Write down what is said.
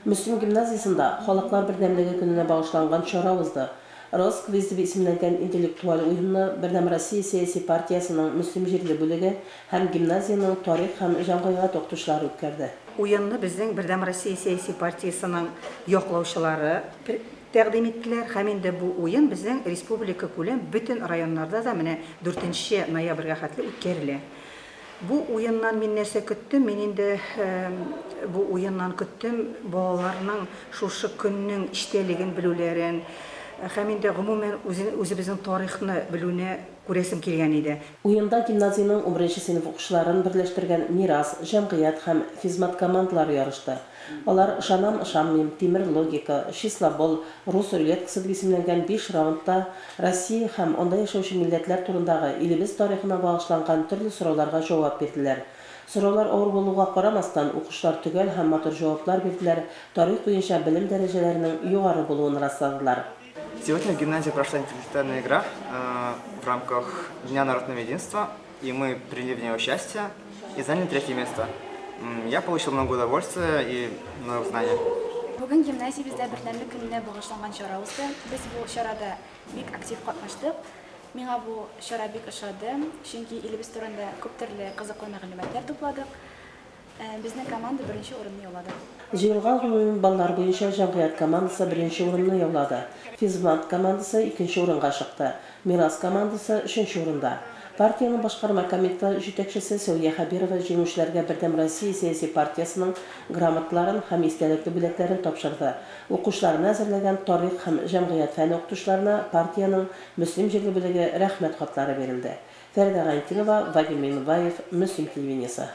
Müslüm gimnaziyasında Халыклар бердәмлеге көненә багышланган чара узды. Росквиз дип исемләнгән интеллектуаль уенны Бердәм Россия сәяси партиясының Müslüm җирле бүлеге һәм гимназияның тарих һәм җәмгыять укытучылары үткәрде. Уенны безнең Бердәм Россия сәяси партиясының яклаучылары тәкъдим иттеләр. Һәм инде бу уен безнең республика күләм бөтен районнарда да менә 4 ноябрьгә хәтле үткәрелә. Бу уеннан мин нәрсә көттем? Мин инде бу уеннан көттем балаларның шушы көннең иштәлеген белүләрен, һәм инде гомумән үзебезнең тарихны белүне күрәсем килгән иде. Уенда гимназияның 11 сыйныф укучыларын берләштергән Мирас, җәмгыять һәм физмат командалары ярышты. Алар ышанам-ышанмыйм, тимер логика, числобол, рус рулеткасы дип исемләнгән 5 раундта Россия һәм анда яшәүче милләтләр турындагы илебез тарихына багышланган төрле сорауларга җавап бирделәр. Сораулар авыр булуга карамастан, укучылар төгәл һәм матур җаваплар бирделәр, тарих буенча белем дәрәҗәләренең югары булуын расладылар. Сегодня в гимназии прошла интеллектуальная игра в рамках Дня народного единства, и мы приняли в ней участие и заняли 3 место. Я получил много удовольствия и много знаний. Бүген гимназиябездә бердәмлек көненә багышланган чара узды. Без бу чарада бик актив катнаштык. Миңа бу чара бик ошады, чөнки илебез турында күп төрле кызыклы мәгълүматлар тупладык. Безнең команда беренче урынны яулады. Җыелган гомуми баллар буенча җәмгыять командасы беренче урынны яулады. Физмат командасы икенче урынга чыкты. Мирас командасы 3нче урында. Партияның башкарма комитеты җитәкчесе Сәүия Хәбирова җиңүчеләргә Бердәм Россия сәяси партиясының грамоталарын һәм истәлекле бүләкләрен тапшырды. Укучыларны әзерләгән тарих һәм җәмгыять фәне укытучыларына партияның Müslüm җирле бүлеге рәхмәт хатлары бирелде. Фәридә Гайнтинова, Вадим Минбаев, Müslüm телевидениесе.